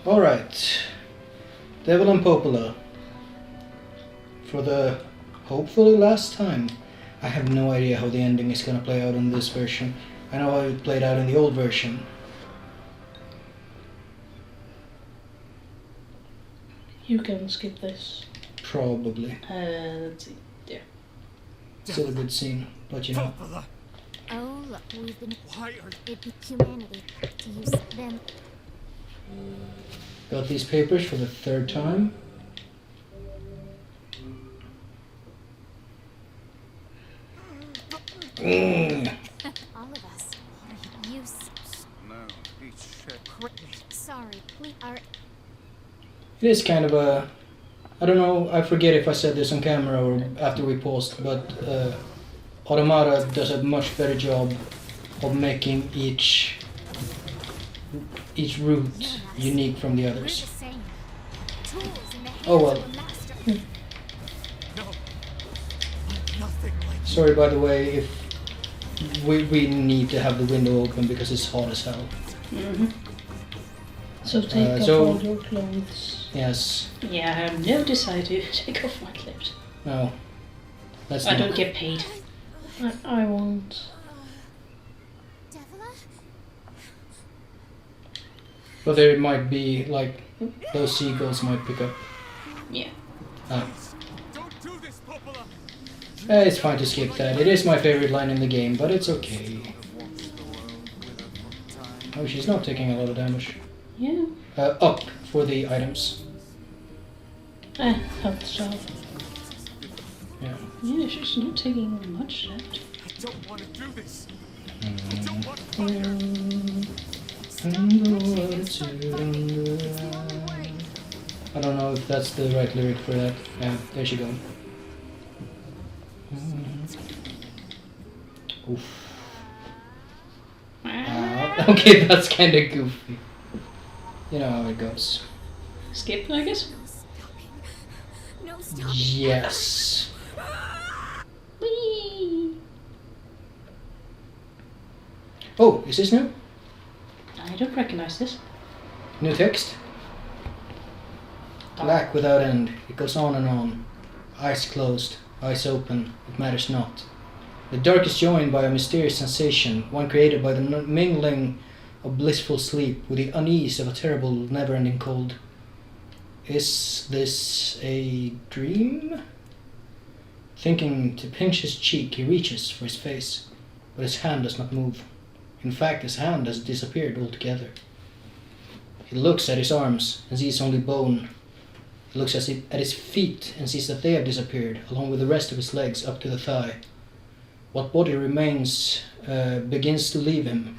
Alright, Devil and Popola. For the hopefully last time. I have no idea how the ending is gonna play out in this version. I know how it played out in the old version. You can skip this. Probably. Let's see. Yeah. Still a good scene, but you know. Oh, look, we've been humanity to use them. Got these papers for the third time. All of us. Sorry, we are. It is kind of a... I don't know, I forget if I said this on camera or after we paused, but Automata does a much better job of making each route unique from the others. Oh well. Sorry by the way if we need to have the window open because it's hot as hell. Mm-hmm. So take off all your clothes. Yes. Yeah, I have no desire to take off my clothes. No. That's I don't get paid. I won't. But there might be, like, those seagulls might pick up. Yeah. It's fine to skip that. It is my favorite line in the game, but it's okay. Oh, she's not taking a lot of damage. Yeah. Up for the items. Health shot. Yeah. Yeah, she's not taking much damage. I don't want to do this. I don't know if that's the right lyric for that. Yeah, there she goes. Oof. Okay, that's kind of goofy. You know how it goes. Skip, I guess? No, stop. Yes. Whee! Oh, is this new? I don't recognize this. New text? Black without end. It goes on and on. Eyes closed, eyes open, it matters not. The dark is joined by a mysterious sensation, one created by the mingling of blissful sleep with the unease of a terrible, never-ending cold. Is this a dream? Thinking to pinch his cheek, he reaches for his face, but his hand does not move. In fact, his hand has disappeared altogether. He looks at his arms and sees only bone. He looks at his feet and sees that they have disappeared, along with the rest of his legs up to the thigh. What body remains begins to leave him,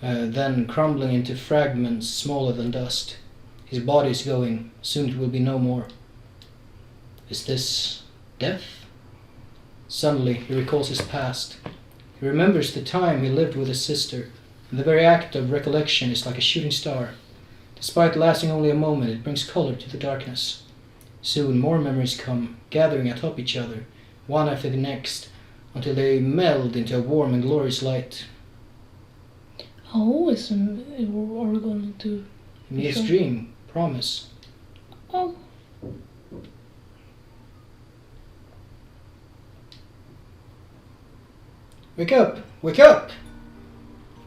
then crumbling into fragments smaller than dust. His body is going, soon it will be no more. Is this death? Suddenly he recalls his past. He remembers the time he lived with his sister, and the very act of recollection is like a shooting star. Despite lasting only a moment, it brings color to the darkness. Soon more memories come, gathering atop each other, one after the next, until they meld into a warm and glorious light. Oh, is Oregon to... NieR's dream, promise. Oh. Wake up! Wake up!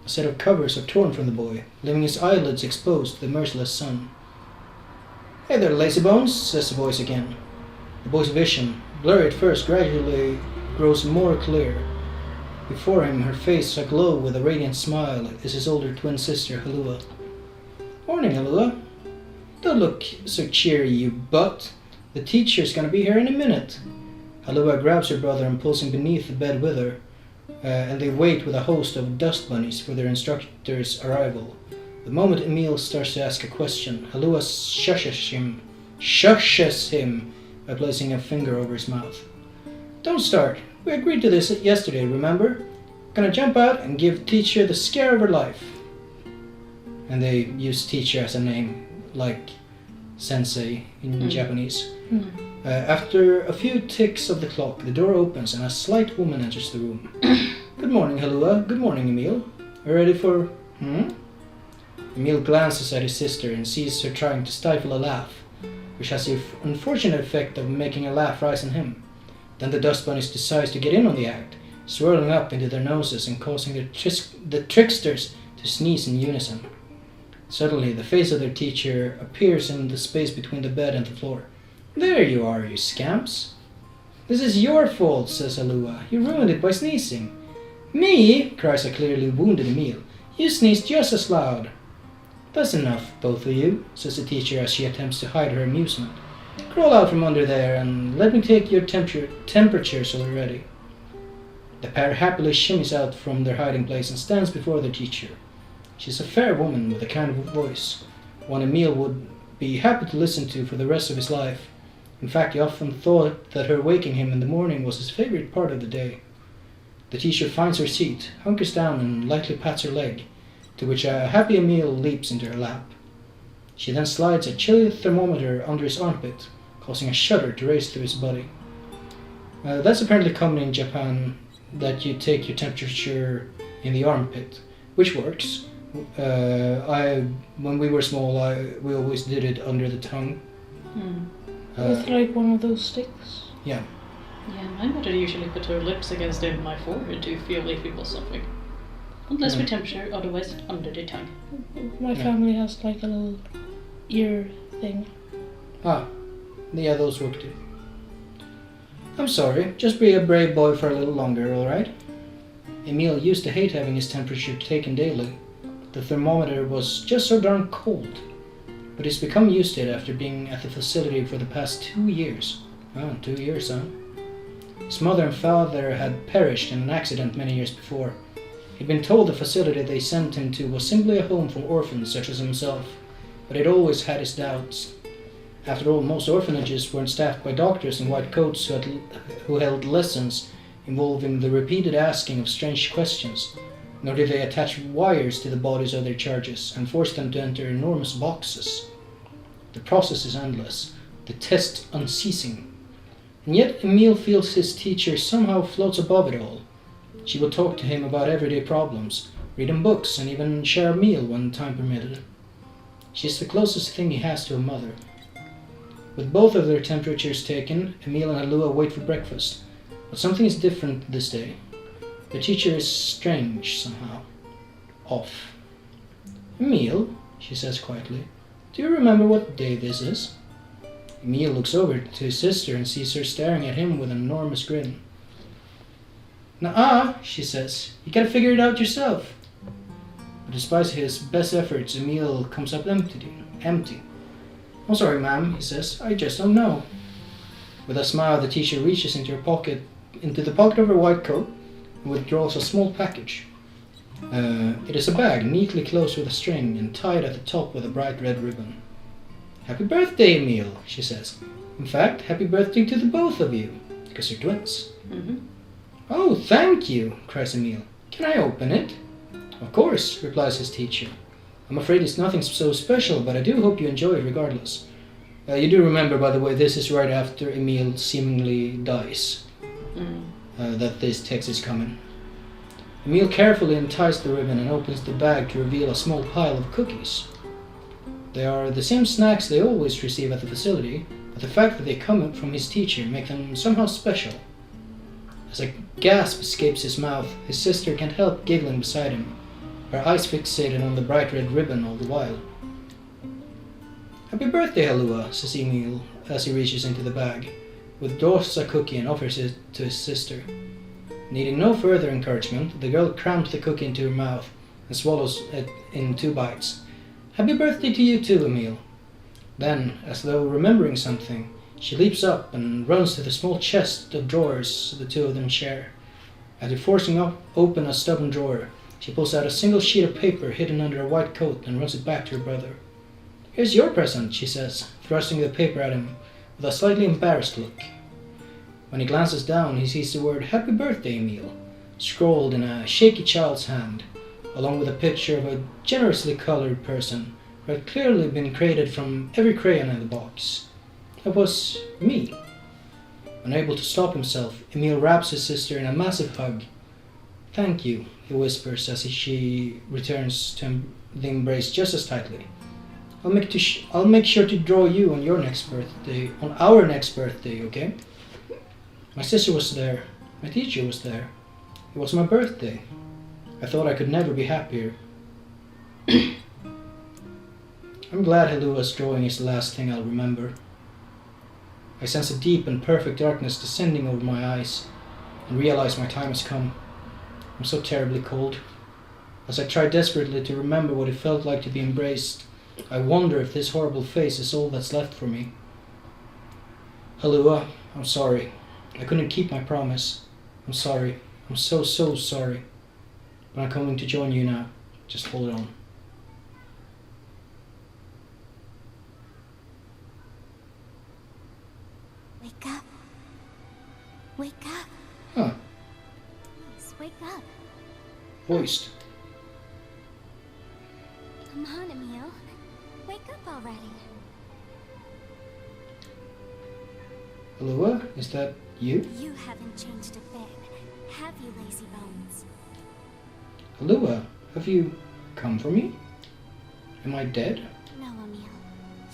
A set of covers are torn from the boy, leaving his eyelids exposed to the merciless sun. Hey there, lazybones, says the voice again. The boy's vision, blurry at first, gradually grows more clear. Before him, her face aglow with a radiant smile, is his older twin sister, Halua. Morning, Halua. Don't look so cheery, you butt. The teacher's gonna be here in a minute. Halua grabs her brother and pulls him beneath the bed with her, and they wait with a host of dust bunnies for their instructor's arrival. The moment Emil starts to ask a question, Halua shushes him by placing a finger over his mouth. Don't start. We agreed to this yesterday, remember? Gonna jump out and give teacher the scare of her life. And they use teacher as a name, like sensei in Japanese. Mm. After a few ticks of the clock, the door opens and a slight woman enters the room. Good morning, Halua. Good morning, Emil. Are you ready for... Emil glances at his sister and sees her trying to stifle a laugh, which has the unfortunate effect of making a laugh rise in him. Then the dust bunnies decides to get in on the act, swirling up into their noses and causing the tricksters to sneeze in unison. Suddenly, the face of their teacher appears in the space between the bed and the floor. There you are, you scamps. This is your fault, says Halua. You ruined it by sneezing. Me? Cries a clearly wounded Emil. You sneezed just as loud. That's enough, both of you, says the teacher as she attempts to hide her amusement. Crawl out from under there and let me take your temperature so we're ready. The pair happily shimmies out from their hiding place and stands before the teacher. She's a fair woman with a kind of voice, one Emil would be happy to listen to for the rest of his life. In fact, he often thought that her waking him in the morning was his favorite part of the day. The teacher finds her seat, hunkers down and lightly pats her leg, to which a happy Emil leaps into her lap. She then slides a chilly thermometer under his armpit, causing a shudder to race through his body. That's apparently common in Japan, that you take your temperature in the armpit, which works. When we were small, we always did it under the tongue. With like one of those sticks? Yeah. Yeah, my mother usually put her lips against my forehead to feel if it was something. Unless with temperature, otherwise under the tongue. My family has like a little ear thing. Ah, yeah, those work too. I'm sorry, just be a brave boy for a little longer, alright? Emil used to hate having his temperature taken daily. The thermometer was just so darn cold. But he's become used to it after being at the facility for the past 2 years. Oh, 2 years, huh? His mother and father had perished in an accident many years before. He'd been told the facility they sent him to was simply a home for orphans such as himself, but he'd always had his doubts. After all, most orphanages weren't staffed by doctors in white coats who held lessons involving the repeated asking of strange questions, nor did they attach wires to the bodies of their charges and force them to enter enormous boxes. The process is endless, the test unceasing. And yet Emil feels his teacher somehow floats above it all. She will talk to him about everyday problems, read him books, and even share a meal when time permitted. She's the closest thing he has to a mother. With both of their temperatures taken, Emil and Halua wait for breakfast, but something is different this day. The teacher is strange somehow. Off. Emil, she says quietly, do you remember what day this is? Emil looks over to his sister and sees her staring at him with an enormous grin. Nuh-uh, she says. You gotta figure it out yourself. But despite his best efforts, Emil comes up empty. I'm sorry, ma'am, he says. I just don't know. With a smile, the teacher reaches into the pocket of her white coat and withdraws a small package. It is a bag neatly closed with a string and tied at the top with a bright red ribbon. Happy birthday, Emil, she says. In fact, happy birthday to the both of you, because you're twins. Mm-hmm. Oh, thank you, cries Emil. Can I open it? Of course, replies his teacher. I'm afraid it's nothing so special, but I do hope you enjoy it regardless. You do remember, by the way, this is right after Emil seemingly dies, that this text is coming. Emil carefully unties the ribbon and opens the bag to reveal a small pile of cookies. They are the same snacks they always receive at the facility, but the fact that they come from his teacher makes them somehow special. As a gasp escapes his mouth, his sister can't help giggling beside him, her eyes fixated on the bright red ribbon all the while. Happy birthday, Halua, says Emil as he reaches into the bag, withdraws a cookie and offers it to his sister. Needing no further encouragement, the girl crams the cookie into her mouth and swallows it in 2 bites. Happy birthday to you too, Emil. Then, as though remembering something, she leaps up and runs to the small chest of drawers the two of them share. After forcing open a stubborn drawer, she pulls out a single sheet of paper hidden under a white coat and runs it back to her brother. Here's your present, she says, thrusting the paper at him with a slightly embarrassed look. When he glances down, he sees the word Happy Birthday, Emil, scrawled in a shaky child's hand, along with a picture of a generously colored person had clearly been created from every crayon in the box. It was me. Unable to stop himself, Emil wraps his sister in a massive hug. "Thank you," he whispers as she returns to the embrace just as tightly. I'll make sure to draw you on our next birthday, okay? My sister was there. My teacher was there. It was my birthday. I thought I could never be happier. I'm glad Halua's drawing is the last thing I'll remember. I sense a deep and perfect darkness descending over my eyes and realize my time has come. I'm so terribly cold. As I try desperately to remember what it felt like to be embraced, I wonder if this horrible face is all that's left for me. Halua, I'm sorry. I couldn't keep my promise. I'm sorry. I'm so sorry. But I'm coming to join you now. Just hold on. Wake up. Wake up. Huh. Please, wake up. Voiced. Come on, Emil. Wake up already. Halua, is that you? You haven't changed a bit, have you, lazy bones? Halua, have you come for me? Am I dead? No, Emil.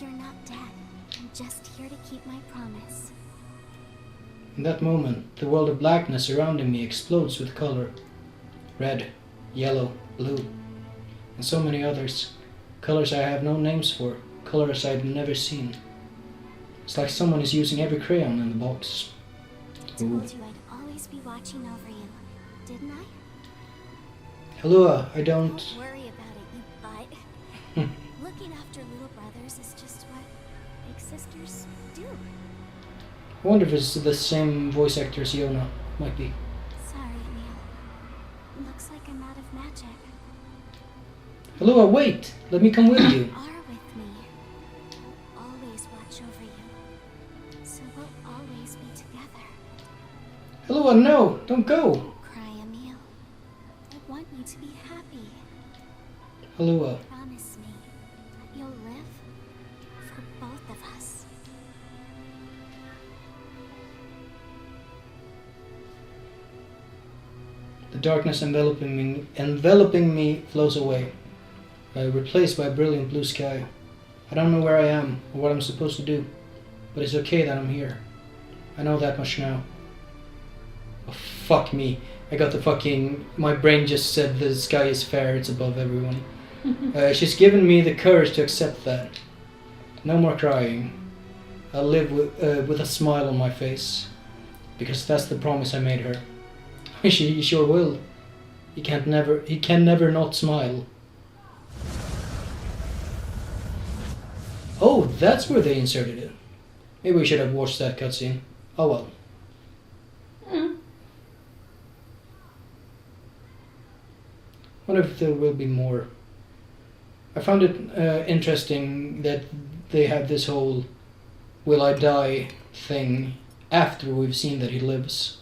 You're not dead. I'm just here to keep my promise. In that moment, the world of blackness surrounding me explodes with color. Red, yellow, blue, and so many others. Colors I have no names for, colors I've never seen. It's like someone is using every crayon in the box. I told you I'd always be watching over you, didn't I? Halua, I don't... Don't worry about it, you butt. Looking after little brothers is just what big sisters do. I wonder if it's the same voice actor as Yona. Might be. Sorry, Emil. Looks like I'm out of magic. Halua, wait! Let me come with you. You are with me. I'll always watch over you. So we'll always be together. Halua, no! Don't go! Don't cry, Emil. I want you to be happy. Halua. Promise me that you'll live for both of us. The darkness enveloping me flows away, replaced by a brilliant blue sky. I don't know where I am or what I'm supposed to do, but it's okay that I'm here. I know that much now. Oh, fuck me. I got the fucking... My brain just said the sky is fair, it's above everyone. She's given me the courage to accept that. No more crying. I'll live with a smile on my face, because that's the promise I made her. She sure will. He can never not smile. Oh, that's where they inserted it. Maybe we should have watched that cutscene. Oh well. Wonder if there will be more. I found it interesting that they have this whole "will I die" thing after we've seen that he lives.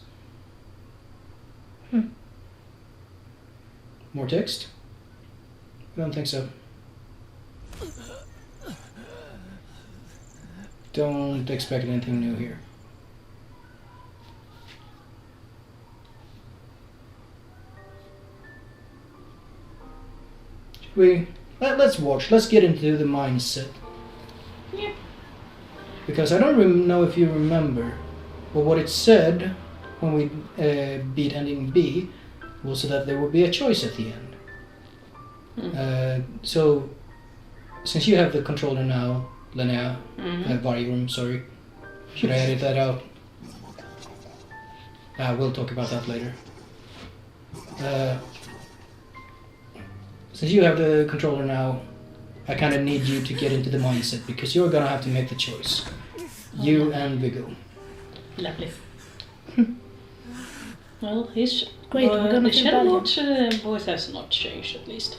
More text? I don't think so. Don't expect anything new here. Let's watch. Let's get into the mindset. Yeah. Because I don't know if you remember, but what it said when we beat ending B was that there would be a choice at the end. So, since you have the controller now, Linnea, Vargorm, sorry, should I edit that out? We'll talk about that later. Since you have the controller now, I kind of need you to get into the mindset, because you're gonna have to make the choice. You and Viggo. Lovely. Well, his Great, we're gonna the feel Shadow bad. Lord's voice has not changed, at least.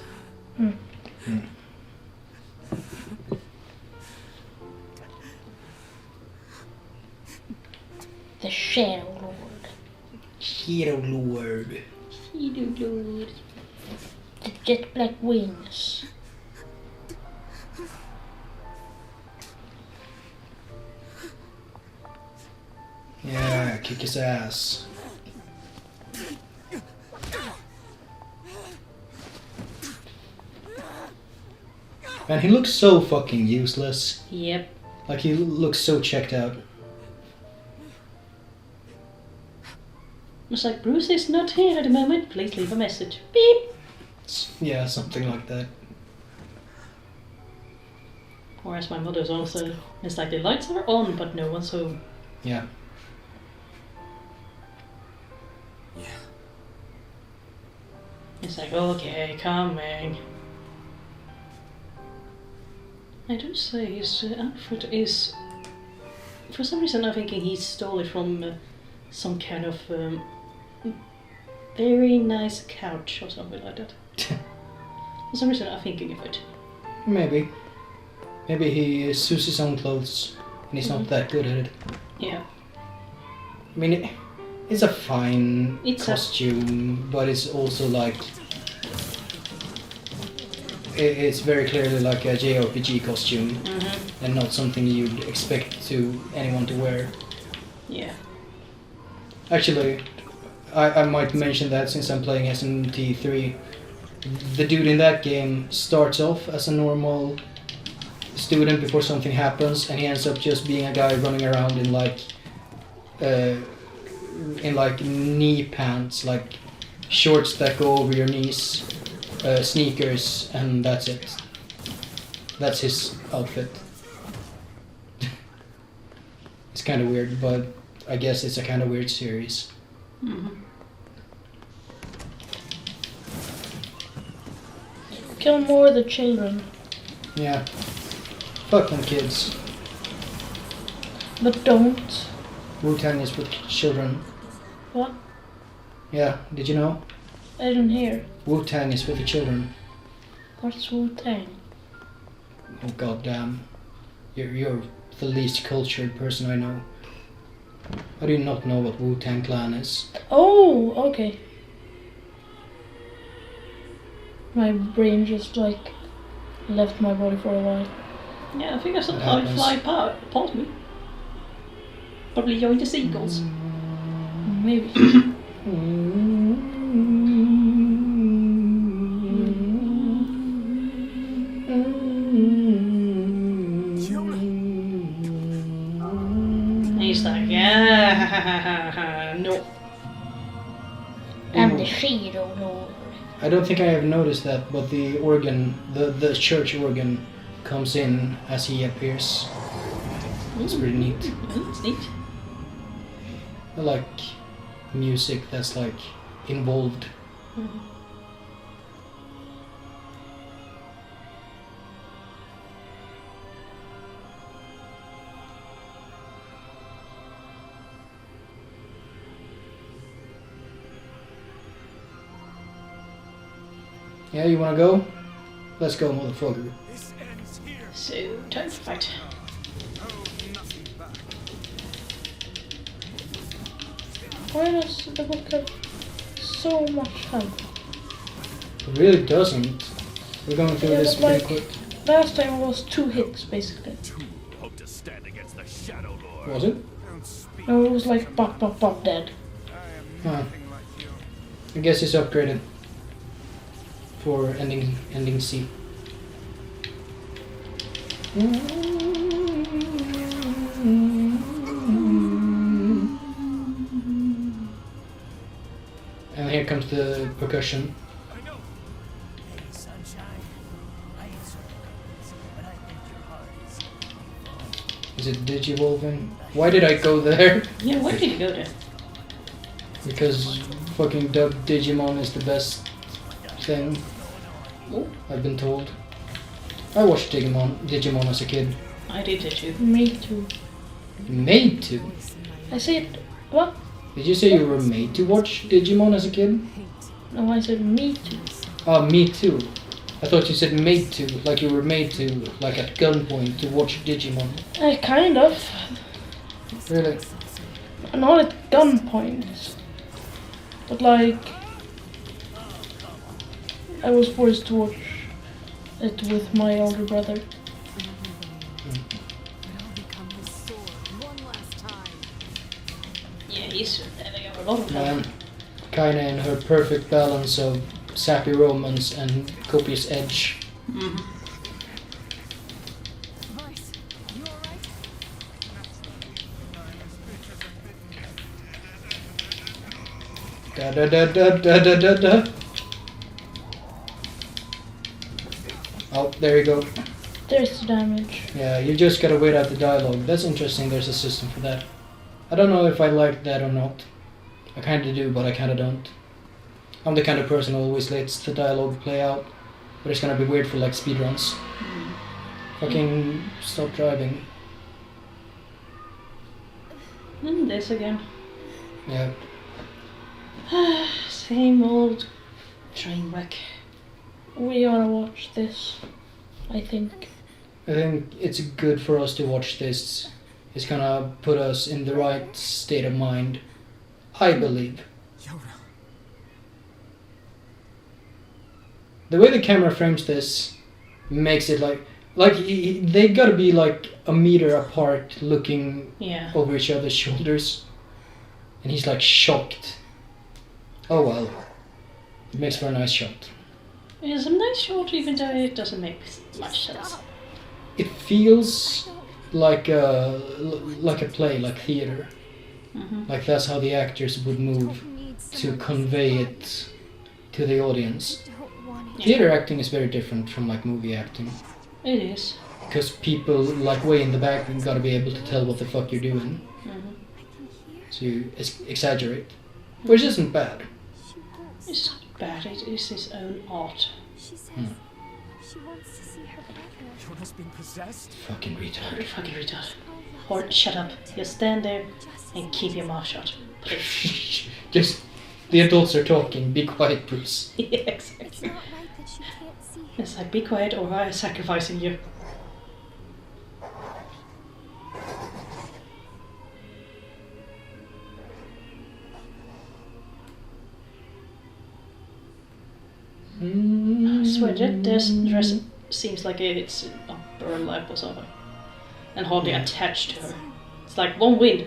The Shadow Lord. Shadow Lord. Shadow Lord. The jet black wings. Yeah, kick his ass. Man, he looks so fucking useless. Yep. Like, he looks so checked out. It's like, Bruce is not here at the moment. Please leave a message. Beep. Yeah, something like that. Or as my mother's also, it's like the lights are on, but no one's home. Yeah. It's like, okay, coming. I do say his outfit is... For some reason I'm thinking he stole it from some kind of very nice couch or something like that. For some reason I'm thinking of it. Maybe. Maybe he sews his own clothes and he's not that good at it. Yeah. I mean, it's a fine It's costume, but it's also like... It's very clearly like a JRPG costume, and not something you'd expect anyone to wear. Yeah. Actually, I might mention that since I'm playing SMT3. The dude in that game starts off as a normal student before something happens, and he ends up just being a guy running around in knee pants, like shorts that go over your knees, sneakers, and that's it. That's his outfit. It's kind of weird, but I guess it's a kind of weird series. Kill more of the children. Yeah. Fuck them kids. But don't. Wu-Tang is for children. What? Yeah, did you know? I didn't hear. Wu-Tang is for the children. What's Wu-Tang? Oh goddamn. You're the least cultured person I know. How do you not know what Wu-Tang Clan is? Oh, okay. My brain just like left my body for a while. Yeah, I think I saw That how it happens. fly past me. Probably joined the seagulls. Maybe. And he's like, yeah, no. And the Shiro Lord. I don't think I have noticed that, but the organ, the church organ, comes in as he appears. It's pretty neat. It's neat. I like music that's like involved. Yeah, you wanna go? Let's go, motherfucker. This ends here. So, time to fight. Hold nothing back. Why does the book have so much health? It really doesn't. We're going through Yeah, this but pretty like- quick. Last time it was 2 hits basically. Two hope to stand against the Shadow Lord. Was it? Don't speak. No, it was like bop bop bop dead. I am nothing like you. I guess it's upgraded for ending C. And here comes the percussion. I know. Sunshine, I ain't surprised, but I think your heart is Is it digivolving? Why did I go there? Yeah, where did you go there? Because fucking dubbed Digimon is the best thing, Oh, I've been told. I watched Digimon as a kid. I did it too. Me too. Made to? I said, what? Did you say you were made to watch Digimon as a kid? No, I said me too. Oh, me too. I thought you said made to, like you were made to, like at gunpoint, to watch Digimon. Kind of. Really? Not at gunpoint. But like, I was forced to watch it with my older brother. And I'll become his sword one last time. Yeah, he's having a lot of Man, fun. kinda in her perfect balance of sappy romance and copious edge. Mm-hmm. Vice, you alright? Da da da da da da da da. Oh, there you go. There's the damage. Yeah, you just gotta wait out the dialogue. That's interesting, there's a system for that. I don't know if I like that or not. I kinda do, but I kinda don't. I'm the kind of person who always lets the dialogue play out. But it's gonna be weird for like speedruns. Fucking stop driving. And this again. Yeah. Same old train wreck. We ought to watch this, I think. I think it's good for us to watch this. It's gonna put us in the right state of mind. I believe. Yoda. The way the camera frames this makes it like they gotta be like a meter apart looking Yeah. over each other's shoulders. And he's like shocked. Oh well. It makes for a nice shot. It's a nice shot, even though it doesn't make much sense. It feels like a play, like theater. Mm-hmm. Like that's how the actors would move to convey it to the audience. Don't want it. Theater acting is very different from like movie acting. It is. Because people like way in the back gotta be able to tell what the fuck you're doing. Mm-hmm. I can hear. So you exaggerate. Which isn't bad. She wants. It's not bad, it is his own art. She says Hmm. she wants to see her brother. Yoda's been possessed? Fucking retard. Fucking retard. Oh, Or shut up. Just stand there Just and keep your mouth shut. Please. Just, the adults are talking, be quiet Bruce. Yeah, It's exactly. not right that she can't see him. It's like, be quiet or I'm sacrificing you. I swear that this dress seems like it's a burlap or something. And hardly Yeah. attached to her. It's like one wind.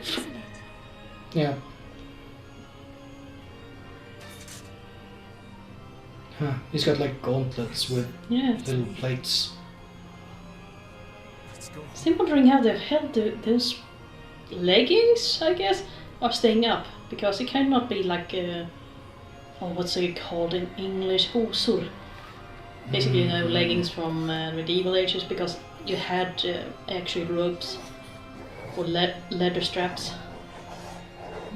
Yeah. Huh. He's got like gauntlets with Yeah. little plates. Let's go. Still wondering how they've held those leggings, I guess, are staying up. Because it cannot be like what's it called in English? Hosor. Basically, you know, leggings from medieval ages, because you had actually ropes or leather straps.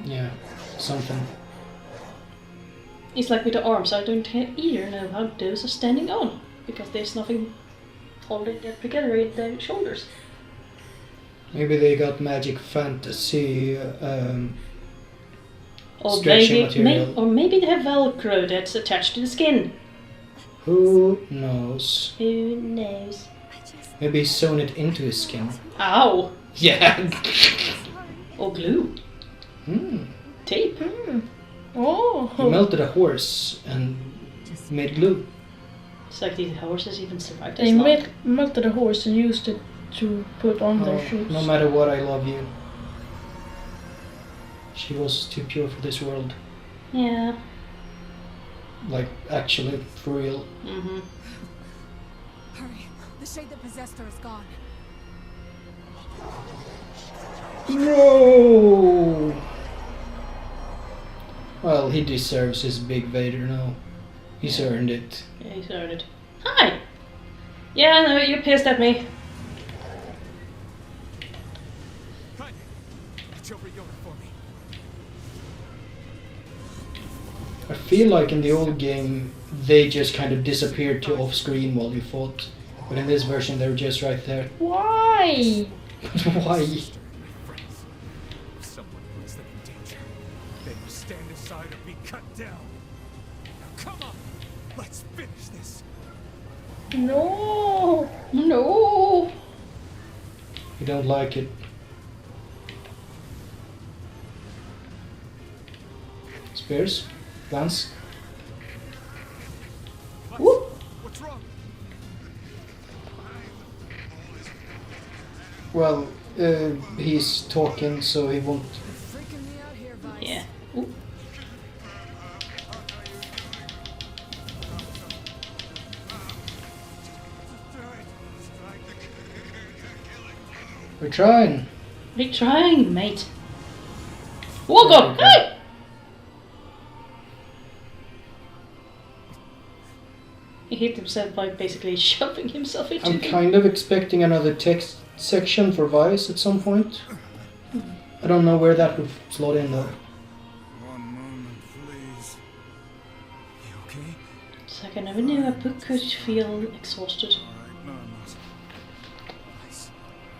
Yeah, something. It's like with the arms, I don't either know how those are standing on, because there's nothing holding them together in their shoulders. Maybe they got magic fantasy Or stretching maybe, material. or maybe they have Velcro that's attached to the skin. Who knows? Who knows? I just. Maybe he's sewn it into his skin. Ow! Yeah. Or glue. Tape. Oh, He melted a horse and made glue. It's like these horses even survived they this long. melted a horse and used it to put on their shoes. No matter what, I love you. She was too pure for this world. Yeah. Like, actually, for real. Mm-hmm. Hurry. The shade that possessed her is gone. No! Well, he deserves his big Vader now. He's earned it. Yeah, he's earned it. Hi! Yeah, I know, you're pissed at me. Cut! Watch over Yoda for me. I feel like in the old game, they just kind of disappeared to off screen while you fought. But in this version, they're just right there. Why? Why? If someone puts them in danger, they must stand aside or be cut down. Now come on! Let's finish this! No. No! You don't like it. Spears? Lance? Whoop! What's wrong? Well, he's talking, so he won't. Freaking me out here, We're trying. We're trying, mate. Oh god! Hey! He hit himself by basically shoving himself into I'm the... kind of expecting another text section for Vice at some point. I don't know where that would slot in though. One moment, please. You okay? It's like I never knew a book could feel exhausted. Alright, no, I'm not. Nice.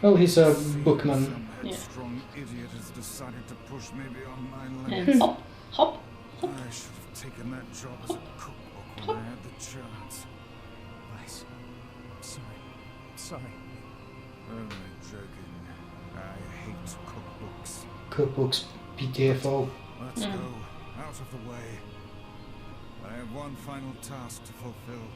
Well, he's a bookman. Some Yeah. headstrong idiot has decided to push me beyond my And limits. hop, hop, hop. I should have taken that job as a cookbook when I had the chance. Vice. Sorry. Sorry. Only joking. I hate cookbooks. Cookbooks, PTFO. Let's go. Out of the way. I have one final task to fulfill.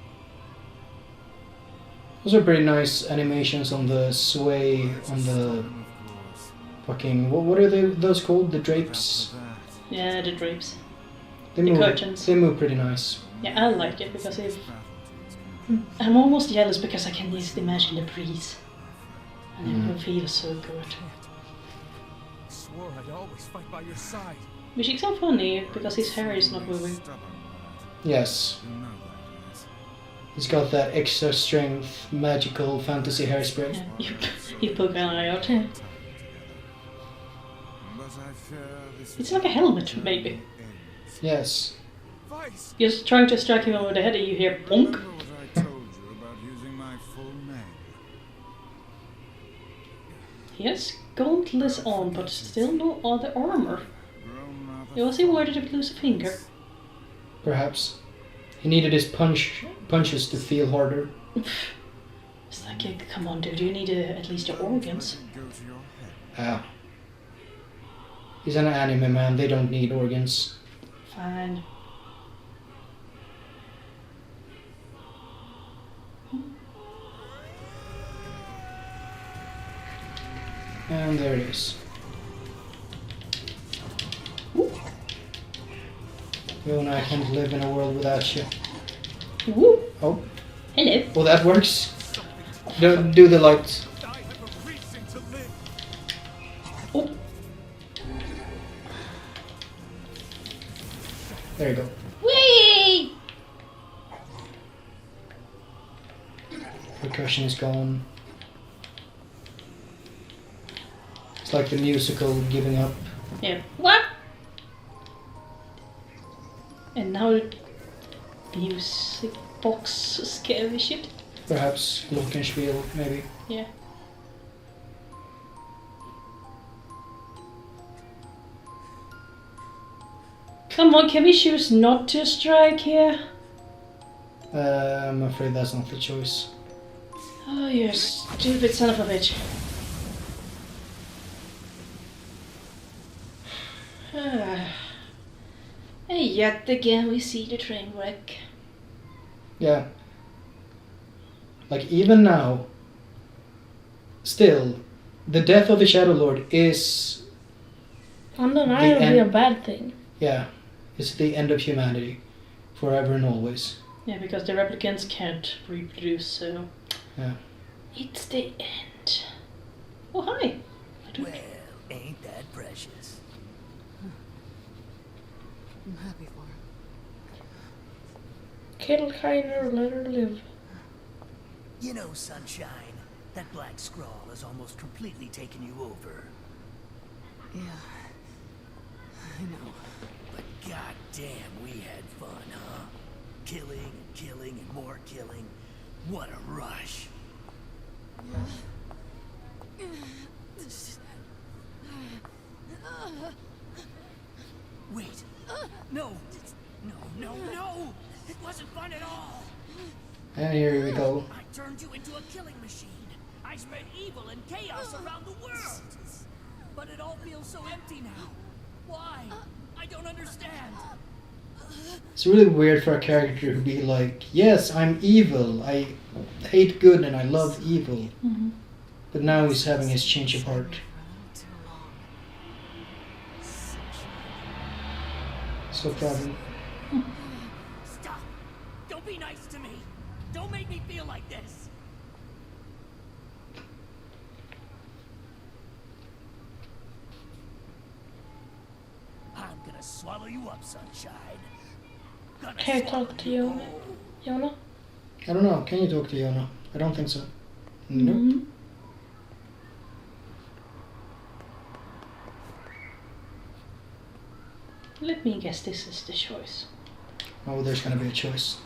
Those are pretty nice animations on the sway, on the Of course. fucking... What are those called? The drapes? After that, Yeah, the drapes. They The move, curtains. They move pretty nice. Yeah, I like it because this it, battle takes I'm almost jealous because I can just imagine the breeze. And it feels so good. I swore I'd always fight by your side. Which is so funny because his hair is not moving. stubborn, lad. Yes. You know that, yes. He's got that extra strength, magical fantasy hairspray. Yeah, you poke an eye out. But I fear this It's like a helmet, maybe. ends. Yes. Vice! You're trying to strike him over the head and you hear bonk. Remember what I told you about using my full name? He has gauntlets on, but still no other armor. Grown rather Was he worried to lose a finger? Perhaps. He needed his punches to feel harder. It's like, come on, dude, you need at least your organs. Let it go to your head. Ah. He's an anime man, they don't need organs. Fine. And there it is. You and I can't live in a world without you. Woo! Oh, Hello. well that works. Don't do the lights. I have a reason to live. Oh, There you go. whee! Percussion is gone. It's like the musical giving up. Yeah. What? And now music box scary shit. Perhaps Glockenspiel, maybe. Yeah. Come on, can we choose not to strike here? I'm afraid that's not the choice. Oh, you stupid son of a bitch. And yet again we see the train wreck. Yeah. Like even now, still, the death of the Shadow Lord is, Undeniably end. a bad thing. yeah, is the end of humanity, forever and always. Yeah, because the replicants can't reproduce, so... Yeah. It's the end. Oh, hi. I don't... Well, ain't that precious? I'm happy for her. Kill Kyner, let her live. You know, Sunshine, that black scrawl has almost completely taken you over. Yeah. I know. But goddamn, we had fun, huh? Killing and killing and more killing. What a rush. Wait. No. No. It wasn't fun at all. And here we go. I turned you into a killing machine. I spread evil and chaos around the world. But it all feels so empty now. Why? I don't understand. It's really weird for a character to be like, yes, I'm evil, I hate good and I love evil. Mm-hmm. But now he's having his change of heart. Too long. So proud of him. Stop. Don't be nice to me. Don't make me feel like this. gonna swallow you up, sunshine. Gonna Can I swallow talk to you you, whole. Yona? I don't know. Can you talk to Yona? I don't think so. No. Mhm. Let me guess this is the choice. Oh, there's gonna be a choice.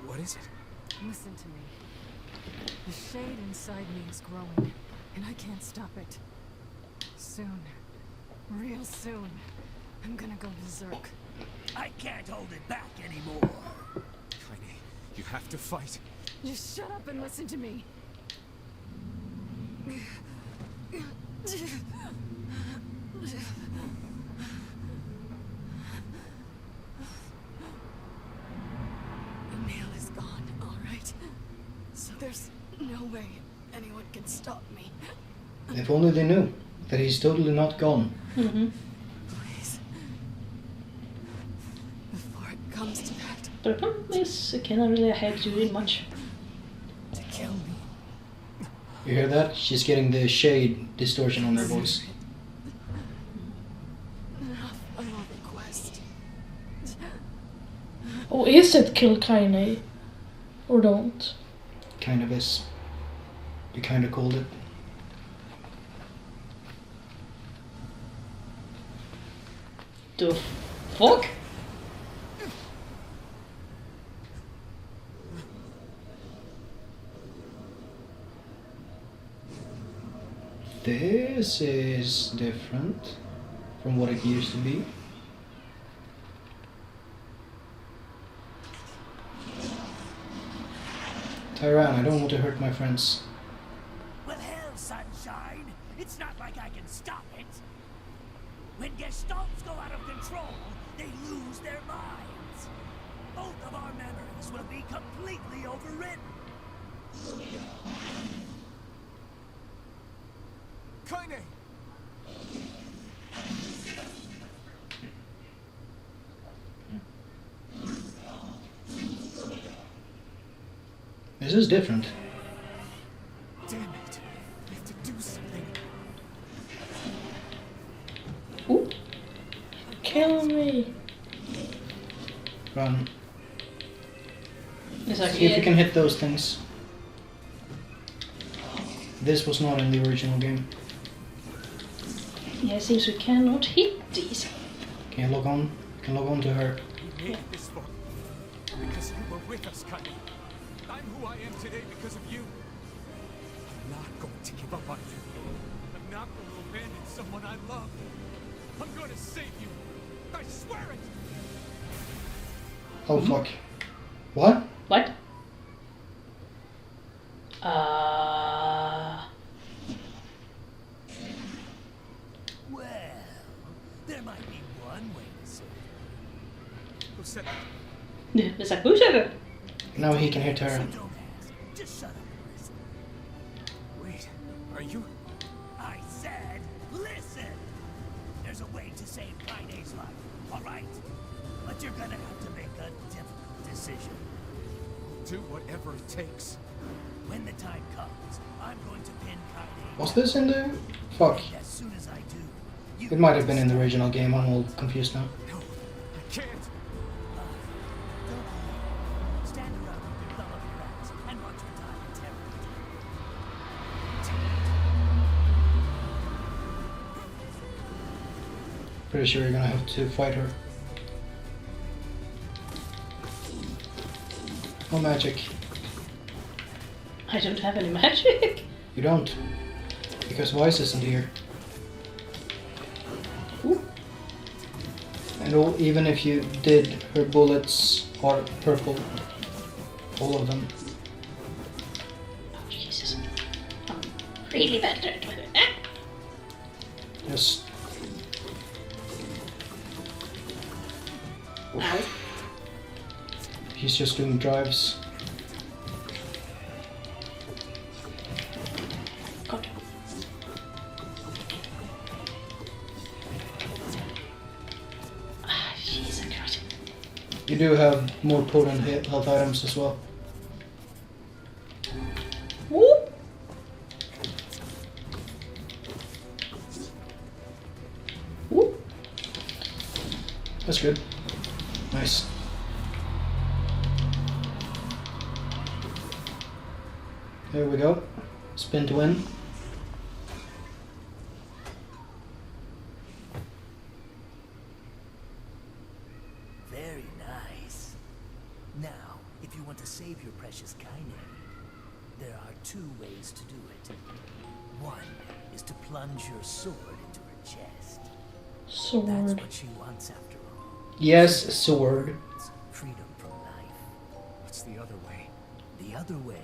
What is it? Listen to me. The shade inside me is growing, and I can't stop it. Soon, real soon, I'm gonna go berserk. I can't hold it back anymore. Kaine, you have to fight. Just shut up and listen to me. Emil is gone, all right? So there's no way anyone can stop me. If only they knew that he's totally not gone. Mm-hmm. Please. Before it comes to that, But the problem is, I cannot really have to do much. to kill me. You hear that? She's getting the shade distortion on her voice. Enough of a request. Oh, is it kill Kaine? Or don't? Kind of is. You kind of called it. The fuck? This is different from what it used to be. Tyran, I don't want to hurt my friends. Well, hell, sunshine. It's not like I can stop it. When gestalts go out of control, they lose their minds. Both of our memories will be completely overridden. Kaine! This is different. Damn it! We have to do something. Ooh. Kill me. Run. It's like, See if you can hit those things. This was not in the original game. Yeah, it seems we cannot hit these. Can you log on? Can log on to her. We made it this far because you were with us, Kaine. I'm who I am today because of you. I'm not going to give up on you. I'm not going to abandon someone I love. I'm going to save you. I swear it. Oh fuck. What? What? Well, there might be one way to save Who said that? It's like, who said it? Now he can hit it. So her. don't ask. Just shut up and listen. Wait, are you? I said, listen! There's a way to save Kaine's life, all right? But you're gonna have to make a difficult decision. Do whatever it takes. When the time comes, I'm going to pin Kaine. Was this in the... Fuck. As soon as I do, you It might have been in the original game. I'm all confused now. No, I can't. Don't believe. Stand around with your thumb up your ass and watch her die in terror. Pretty sure you're gonna have to fight her. No magic. I don't have any magic. You don't. Because Vice isn't here. Ooh. And even if you did, her bullets are purple. All of them. Oh, Jesus. I'm really bad at it. Just... Ow. He's just doing drives. God. Ah, Jesus Christ. You do have more potent health items as well. Whoop. Whoop. That's good. Nice. There we go. Spin to win. Very nice. Now, if you want to save your precious Kaine, there are 2 ways to do it. One is to plunge your sword into her chest. That's Sword. what she wants after all. Yes, a sword. It's freedom from life. What's the other way? The other way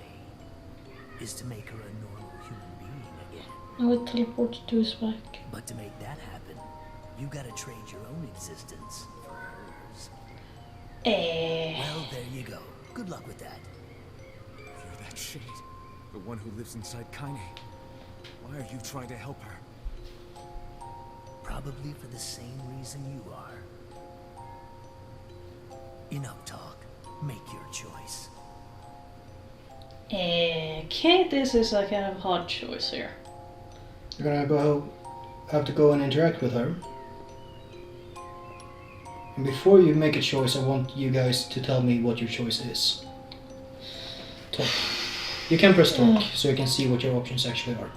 is to make her a normal human being again. Now it teleports to his back. But to make that happen, you gotta trade your own existence for hers. Well, there you go. Good luck with that. If you're that shade, the one who lives inside Kaine, why are you trying to help her? Probably for the same reason you are. Enough talk. Make your choice. Okay, this is a kind of hard choice here. You're gonna have to go and interact with her. And before you make a choice, I want you guys to tell me what your choice is. Talk. You can press talk, so you can see what your options actually are.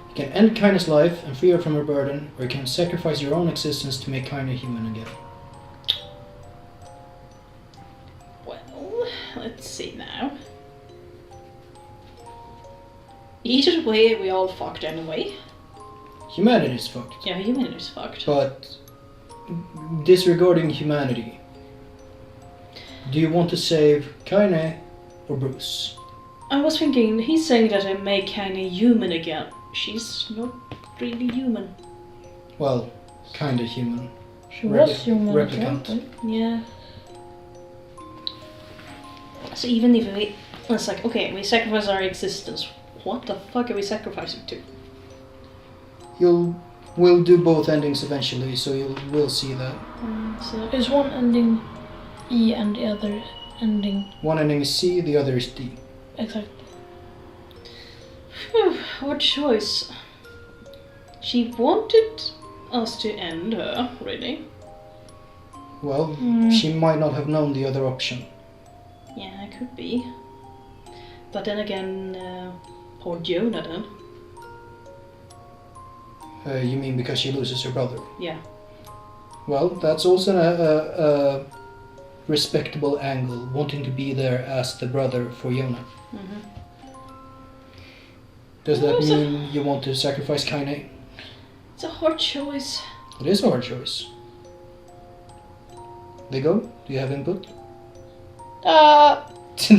You can end Kaine's life and free her from her burden, or you can sacrifice your own existence to make Kaine human again. Well, let's see now. Either way, we all fucked anyway. Humanity is fucked. Yeah, humanity's fucked. But disregarding humanity, do you want to save Kaine or Bruce? I was thinking, he's saying that I make Kaine human again. She's not really human. Well, kinda human. She was human. Replicant. Right? Yeah. So even if we... It's like, okay, we sacrifice our existence. What the fuck are we sacrificing to? We'll do both endings eventually, so we'll see that. So Is one ending E and the other ending One ending is C, the other is D. exactly? Phew, what choice? She wanted us to end her, really. Well, she might not have known the other option. Yeah, it could be. But then again, poor Jonathan. You mean because she loses her brother? Yeah. Well, that's also a respectable angle, wanting to be there as the brother for Yona. Mm-hmm. Does that mean you want to sacrifice Kaine? It's a hard choice. It is a hard choice. Viggo, do you have input?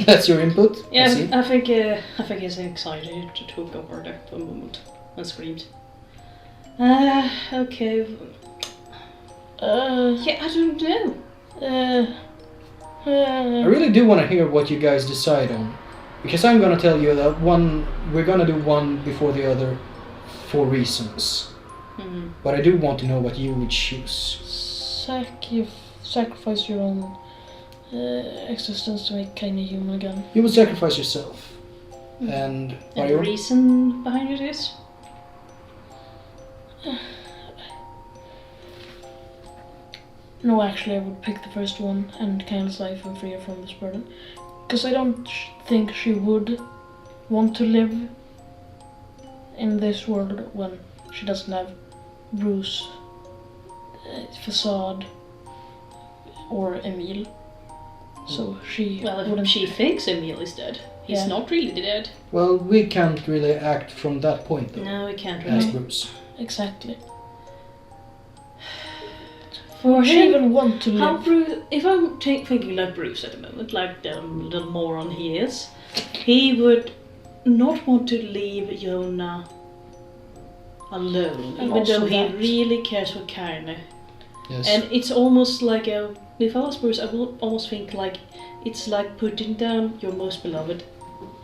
That's your input? Yeah, I see. I think he's excited to talk over there for a moment and screamed. Okay. Yeah, I don't know. I really do want to hear what you guys decide on. Because I'm gonna tell you that we're gonna do one before the other for reasons. Mm-hmm. But I do want to know what you would choose. Sacrifice your own existence to make Kaine human again. You would sacrifice yourself. And And the reason behind it is? No, actually, I would pick the first one and Kaine's life and free her from this burden. Because I don't think she would want to live in this world when she doesn't have Bruce, Facade, or Emil. So she wouldn't. She thinks Emil is dead. He's not really dead. Well, we can't really act from that point though. No, we can't As really. Bruce. Exactly. For Would she even want to How live? Bruce, if I'm thinking like Bruce at the moment, like the little moron he is, he would not want to leave Yona alone, And even though also he that. really cares for Kaine. Yes. And it's almost like if I was Bruce, I would almost think like it's like putting down your most beloved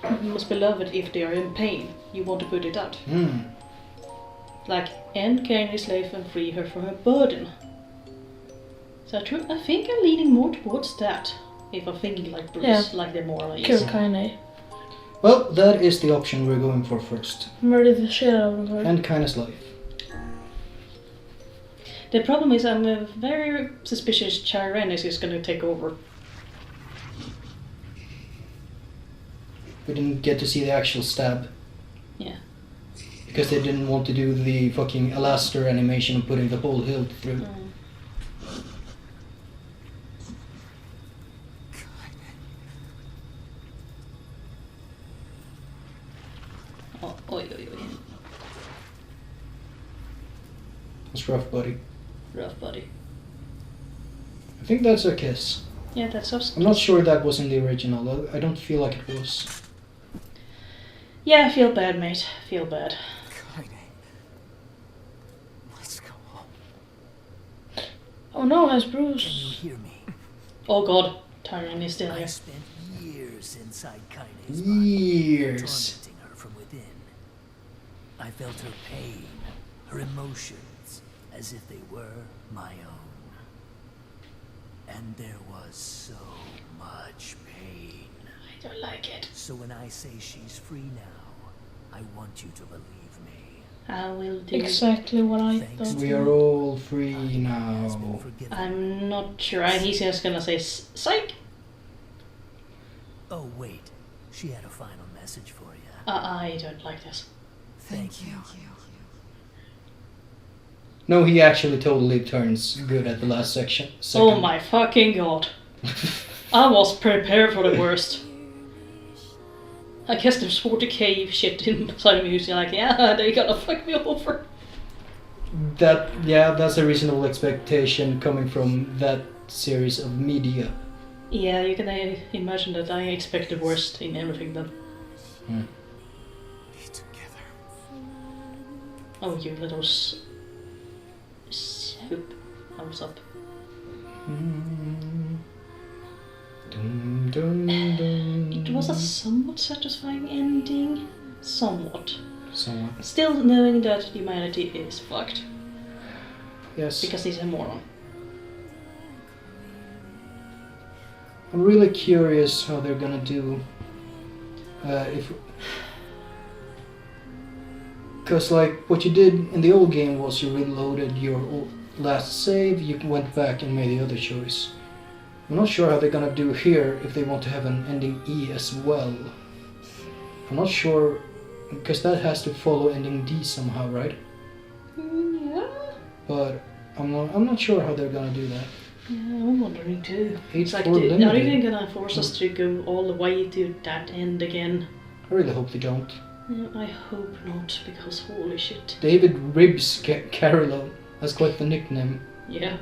if they are in pain. You want to put it out. Like end Kaine's life and free her from her burden. So I think I'm leaning more towards that. If I'm thinking like Bruce, like the moral is. Kill Kaine. Well, that is the option we're going for first. Murder the shit out of her. And Kaine's life. The problem is I'm very suspicious Chiren is just gonna take over. We didn't get to see the actual stab. Yeah. Because they didn't want to do the fucking Alastair animation of putting the whole hilt through. Oh, oi. It's rough, buddy. Rough buddy. I think that's a kiss. Yeah, that's us. I'm not sure that was in the original. I don't feel like it was. Yeah, I feel bad, mate. Feel bad. Let's go home. Oh no, as Can Bruce. you hear me? Oh god, Tyrion is still I here. spent years inside Kaine's body, Years. tormenting her from within. I felt her pain, her emotions, as if they were my own. And there was so much pain. I don't like it. So when I say she's free now, I want you to believe me. I will do. Exactly what I Thanks thought. We are all free Has been now. forgiven. I'm not sure. He's just gonna say psych. Oh wait, she had a final message for you. I don't like this. Thank you. No, he actually totally turns good at the last section. Oh my fucking god. I was prepared for the worst. I guess there's 40k shit inside the music, like, yeah, they gonna fuck me over. That's a reasonable expectation coming from that series of media. Yeah, you can imagine that I expect the worst in everything then. Hmm. Together. Oh, you little soup. Thumbs up. Dum, dum, dum. It was a somewhat satisfying ending. Somewhat. Somewhat. Still knowing that humanity is fucked. Yes. Because he's a moron. I'm really curious how they're gonna do. Because like what you did in the old game was you reloaded your last save, you went back and made the other choice. I'm not sure how they're gonna do here if they want to have an ending E as well. I'm not sure, because that has to follow ending D somehow, right? Yeah. But I'm not sure how they're gonna do that. Yeah, I'm wondering too. It's like, for are they limited. gonna force us to go all the way to that end again? I really hope they don't. Yeah, I hope not, because holy shit. David Ribs Carolo. That's quite the nickname. Yeah.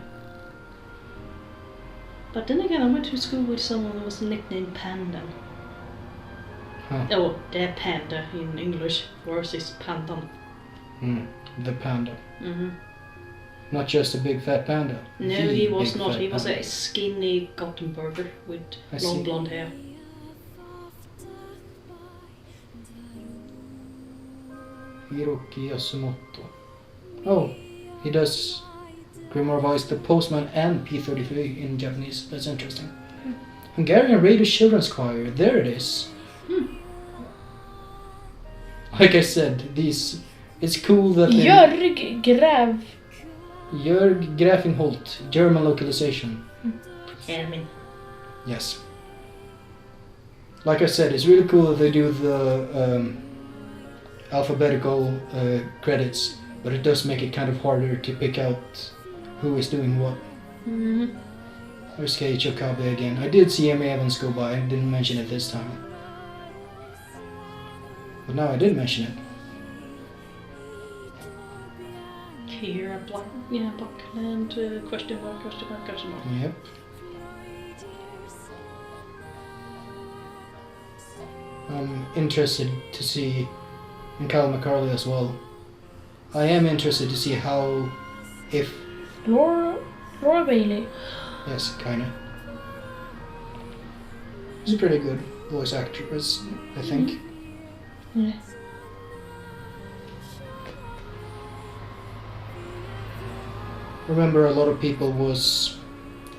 But then again, I went to school with someone who was nicknamed Panda. Huh. Oh, the panda in English versus pandan. The panda. Mm-hmm. Not just a big fat panda. No, The he was big not. fat He was panda. a skinny Gothenburger with I long see. blonde hair. Hiroki Yasumoto. Oh, he does Grimoire Voice, the Postman, and P33 in Japanese. That's interesting. Hungarian Radio Children's Choir. There it is. Like I said, it's cool that they... Jörg Grav. Jörg Grafenholt, German localization. Ermin. Yes. Like I said, it's really cool that they do the alphabetical credits, but it does make it kind of harder to pick out who is doing what. Mm-hmm. There's Keiichi Okabe again. I did see Amy Evans go by, I didn't mention it this time. But now I did mention it. Here, Buckland, question mark. Yep. I'm interested to see, and Kyle McCarley as well. I am interested to see how, if, Laura Bailey. yes, kinda. She's a pretty good voice actress, I think. Yeah. Remember, a lot of people was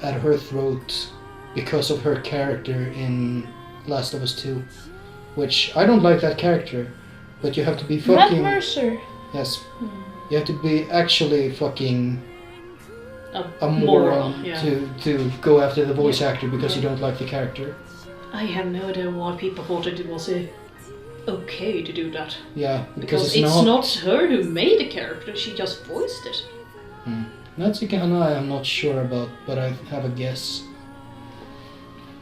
at her throat because of her character in Last of Us 2. Which, I don't like that character, but you have to be Matt fucking... Mercer. Yes. You have to be actually fucking a moron Yeah. to go after the voice actor because you don't like the character. I have no idea why people thought it was okay to do that. Yeah, Because it's not her who made the character, she just voiced it. That's a kind I'm not sure about, but I have a guess.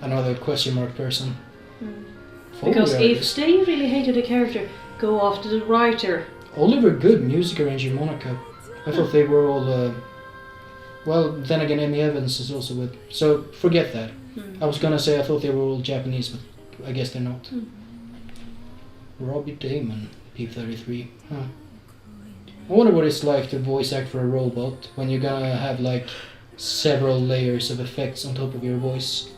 Another question mark person. Because Foley if artist. they really hated the character, go after the writer. Oliver Good, music arranger Monaco. I thought they were all. Well, then again, Amy Evans is also with. So forget that. I was gonna say I thought they were all Japanese, but I guess they're not. Robbie Damon, P33. Huh. I wonder what it's like to voice act for a robot when you're gonna have like several layers of effects on top of your voice.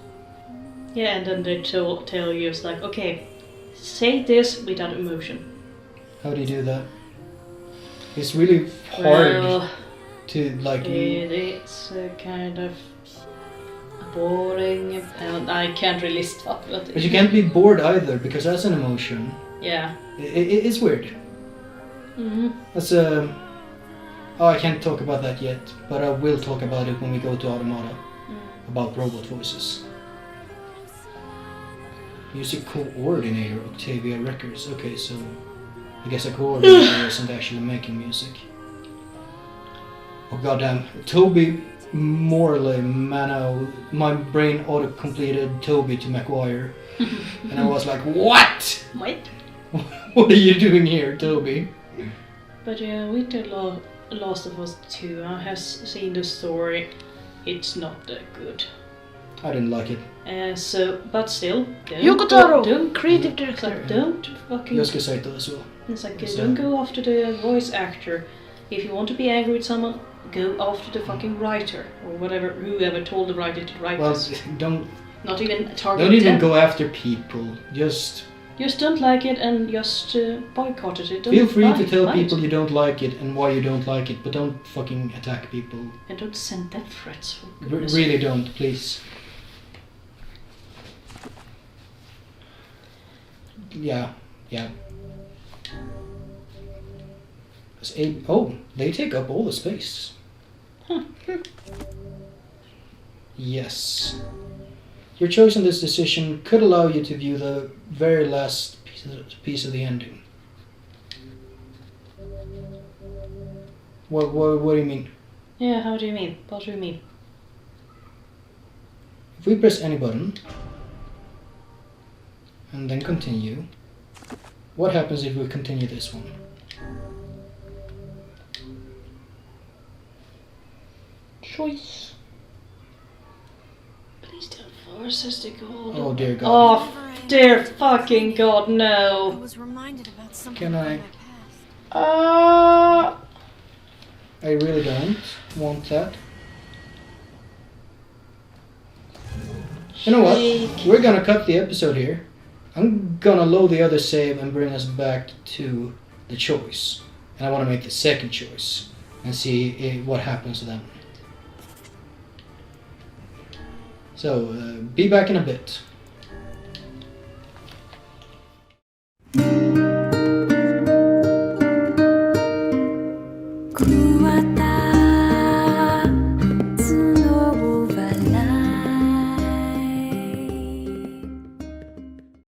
Yeah, and then they tell you, it's like, okay, say this without emotion. How do you do that? It's really hard Well, to like. it's kind of boring, and I can't really stop it. But you can't be bored either because that's an emotion. Yeah. It's weird. That's Oh, I can't talk about that yet, but I will talk about it when we go to Automata. About robot voices. Music coordinator, Octavia Records. Okay, so I guess a coordinator isn't actually making music. Oh goddamn, Toby Morley, Mano. My brain auto-completed Toby to Maguire. And I was like, what? What? What are you doing here, Toby? But yeah, with the Last of Us 2, I have seen the story. It's not that good. I didn't like it. But still, Yoko Taro, don't creative it's director. like, don't fucking. Yosuke Saito as well. It's like, So- don't go after the voice actor. If you want to be angry with someone, go after the fucking writer or whatever, whoever told the writer to write Well, this. don't Not even target even them. go after people. Just Just don't like it and just boycott it. Don't feel free buy to it, tell buy people it. you don't like it and why you don't like it, but don't fucking attack people. And don't send death threats. For goodness Really sake. don't, please. Yeah. Oh, they take up all the space. Yes. Your choice in this decision could allow you to view the very last piece of the ending. What do you mean? Yeah, how do you mean? What do you mean? If we press any button and then continue, what happens if we continue this one? Choice. Please don't force us to go. Oh dear God. Oh, dear fucking God, I no. was reminded about something Can from I- my past. I really don't want that. You know what? We're gonna cut the episode here. I'm gonna load the other save and bring us back to the choice. And I want to make the second choice and see what happens then. So, be back in a bit. Kuwata